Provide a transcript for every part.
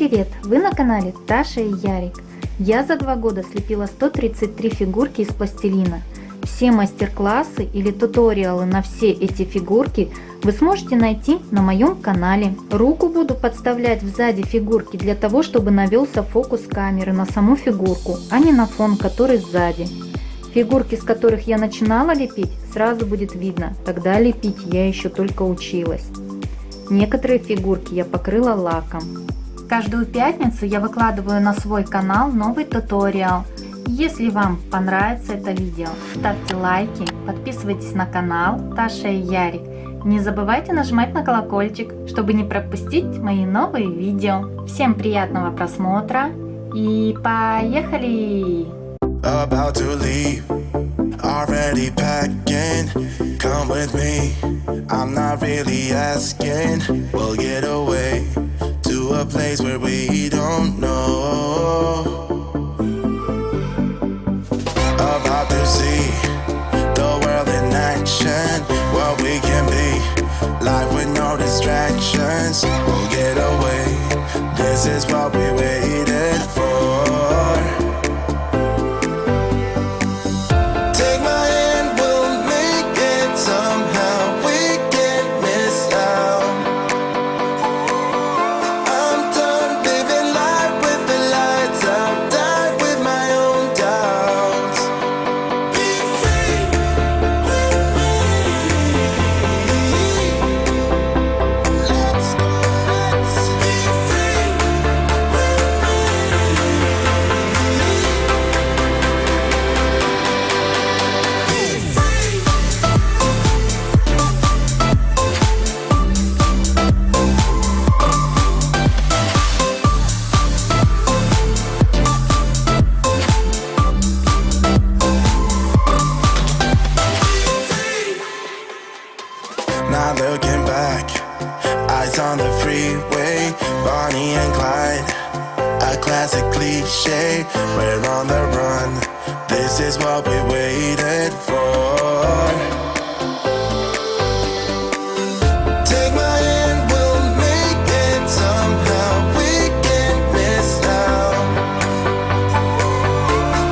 привет! Вы на канале Таша и Ярик. Я за 2 года слепила 133 фигурки из пластилина. Все мастер-классы или туториалы на все эти фигурки вы сможете найти на моем канале. Руку буду подставлять сзади фигурки для того, чтобы навелся фокус камеры на саму фигурку, а не на фон, который сзади. Фигурки, с которых я начинала лепить, сразу будет видно, тогда лепить я еще только училась. Некоторые фигурки я покрыла лаком. Каждую пятницу я выкладываю на свой канал новый туториал. Если вам понравится это видео, ставьте лайки, подписывайтесь на канал Таша и Ярик. Не забывайте нажимать на колокольчик, чтобы не пропустить мои новые видео. Всем приятного просмотра и поехали! About to leave, already packing. Come with me, I'm not really asking. We'll get away to a place where we don't know. About to see the world in action, what we can be, life with no distractions. We'll get away, this is what we waited for. Not looking back, eyes on the freeway, Bonnie and Clyde, a classic cliche, we're on the run, this is what we waited for. Take my hand, we'll make it somehow, we can't miss out.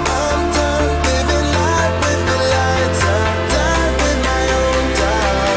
I'm done living life with the lights out, died with my own doubts.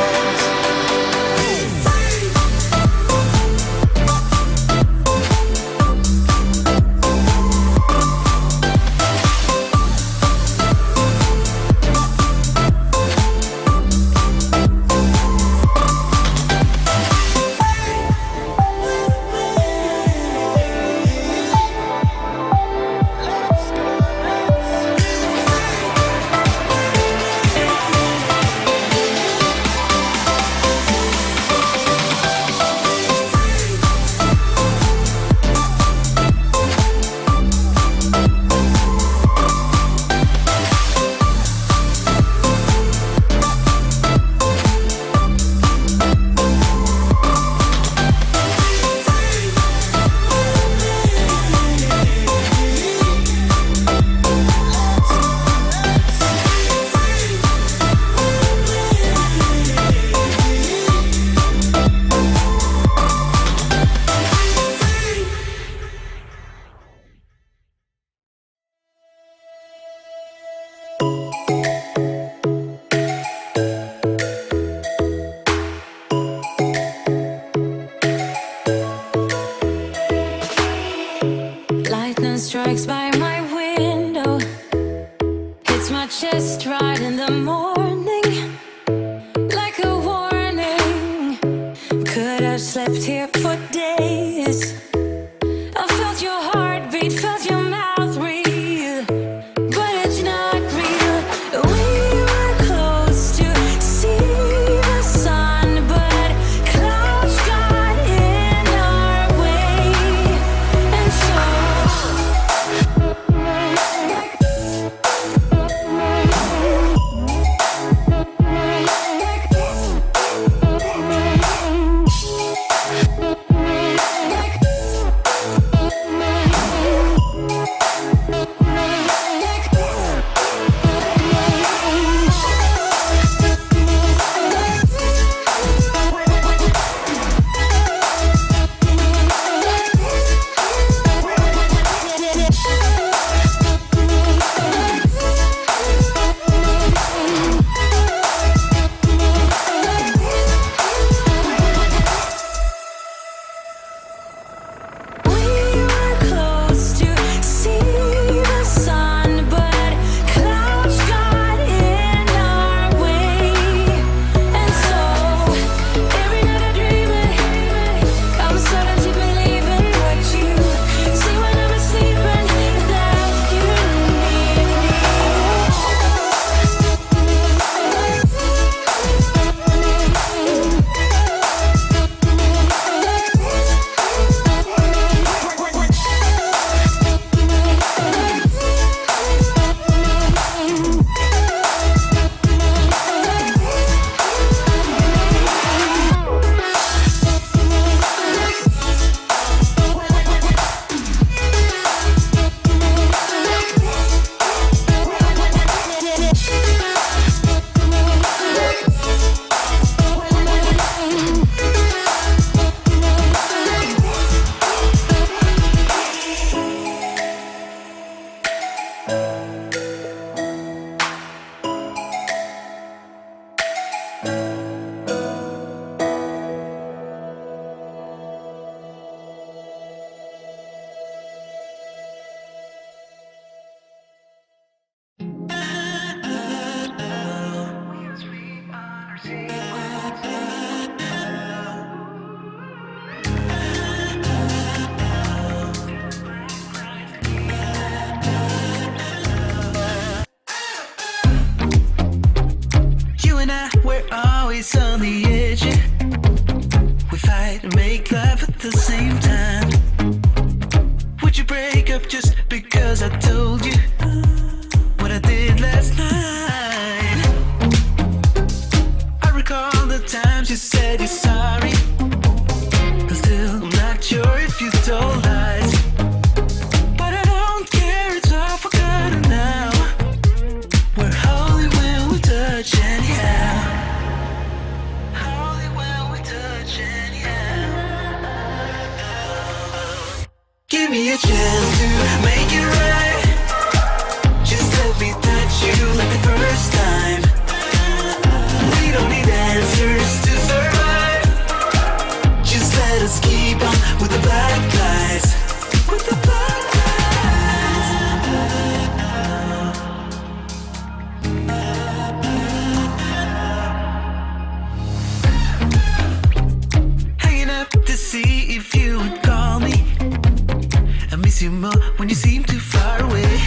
Strikes by my window, hits my chest right in the morning, like a warning. Could have slept here for days. I felt your heartbeat, felt your mouth breathe, but it's not real. We were close to see the sun, but clouds got in our way, and so you said you're sorry. I'm still not sure if you told lies, but I don't care, it's all forgotten now. We're holy when we touch anyhow. Holy when we touch anyhow. Give me a chance to make it right. Just let me touch you like the first time. We don't need answers to survive. Just let us keep on with the black lights. With the black lights. Hanging up to see if you would call me. I miss you more when you seem too far away.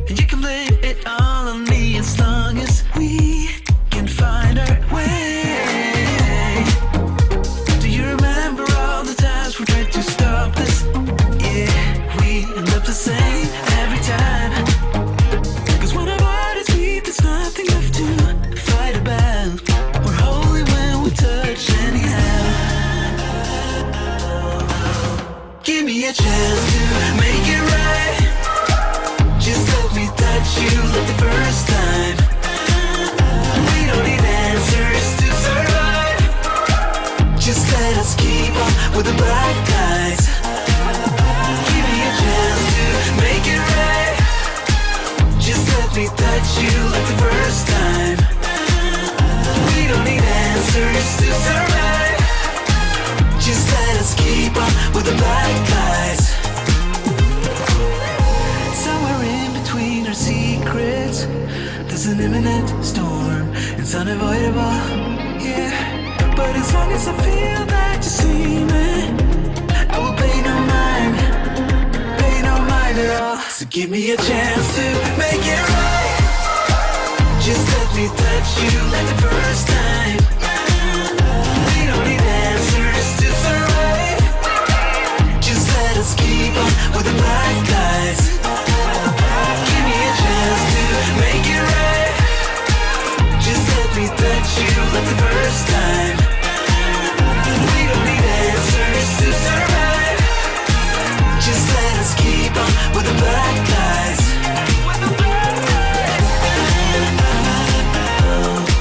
And you can blame it all on me as long as we can find our way. Do you remember all the times we tried to stop this? Yeah, we end up the same every time. Cause when our bodies beat, there's nothing left to fight about. We're holy when we touch anyhow. Give me a chance to make it right. Just let me touch you like the first time. We don't need answers to survive. Just let us keep on with the black lights. Give me a chance to make it right. Just let me touch you like the first time. We don't need answers to survive. Just let us keep on with the black lights. Somewhere in between our secrets, there's an imminent storm. It's unavoidable, yeah. But as long as I feel that you see me, I will pay no mind at all. So give me a chance to make it right. Just let me touch you like the first time. We don't need answers to survive. Just let us keep on with the black lights. Give me a chance to make it right. Just let me touch you like the first time. We don't need answers to survive. Just let us keep on with the black lights.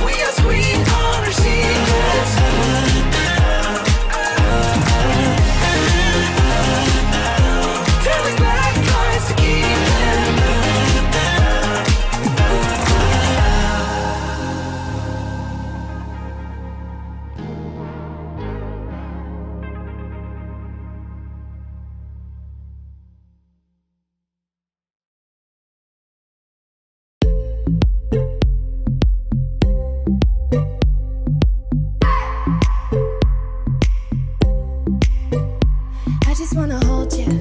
We are sweet on our secrets. Telling black lies to keep them. I just wanna hold you.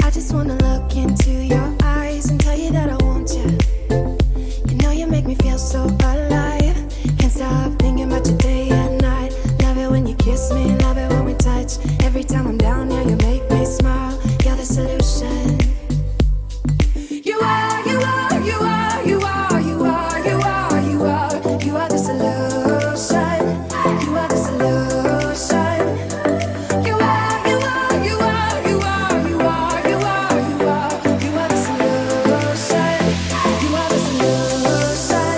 I just wanna look into your eyes and tell you that I want you. You know you make me feel so alive. Can't stop thinking about you day and night. Love it when you kiss me, love it when we touch. Every time I'm down here, you make me smile. You're the solution. You are, you are, you are, you are, you are, you are, you are, you are the solution. You are the solution. You are, you are, you are, you are, you are, you are, you are, you are the solution. You are the solution.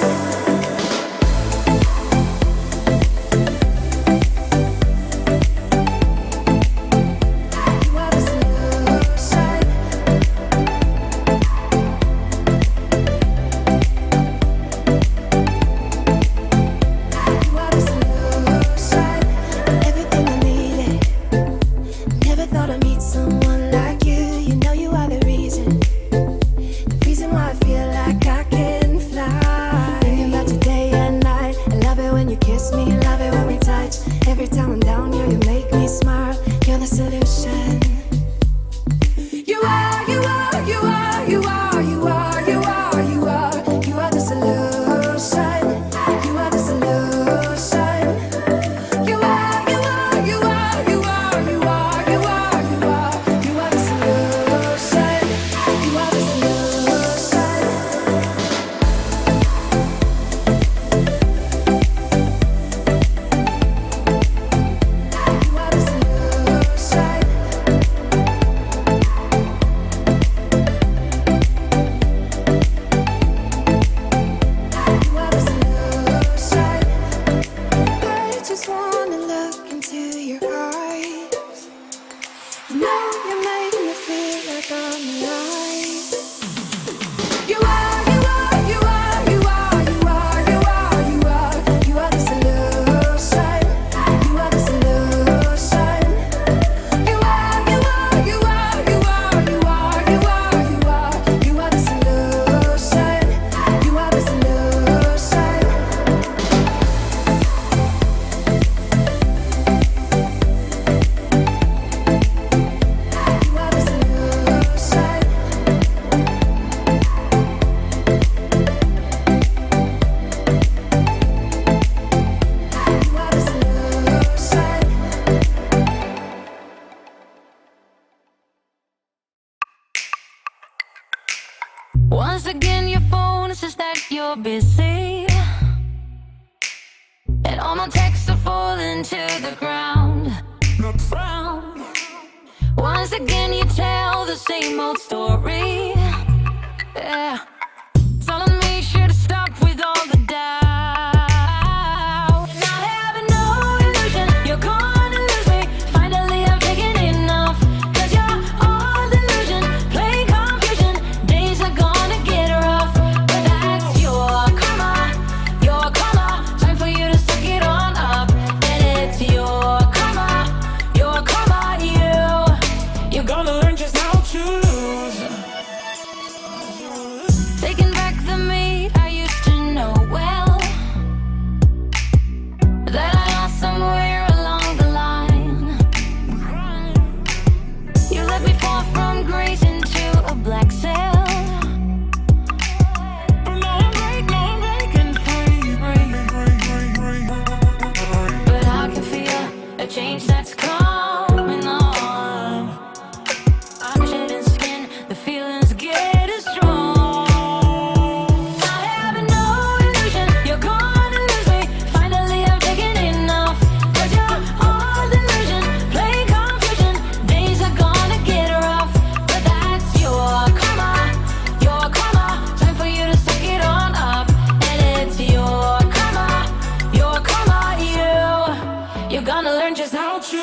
You are the solution. You are the solution. Everything I needed. Never thought I'd meet someone like you. You know you are the reason. The reason why I feel like I can fly. Thinking about you day and night. I love it when you kiss me, love it when we touch. Every time I'm down here, you make me smile. You're the solution. You are, you are, you are, you are, you are, you are, you are, you are the solution. You are the solution. You are, you are, you are, you are, you are, you are, you are, you are the solution. You are the solution. and all my texts are falling to the ground. Once again you tell the same old story. Yeah, telling me you should have stopped with all the doubt. And I have no illusion you're gonna lose me. Finally I've taken enough, 'cause you're all delusion, play confusion. Days are gonna get rough, but that's your karma, your karma. Time for you to suck it on up. And it's your karma, you're gonna learn just how to lose. Taking back the me I used to know well, that I lost somewhere along the line. You let me fall from grace into a black cell. But now I'm breaking free. But I can feel a change that's coming on. I'm shedding skin, the feelings get strong. I have no illusion you're gonna lose me. Finally I've taken enough, 'cause you're all delusion, play confusion. Days are gonna get rough, but that's your karma, time for you to suck it on up. And it's your karma, you're gonna learn just how to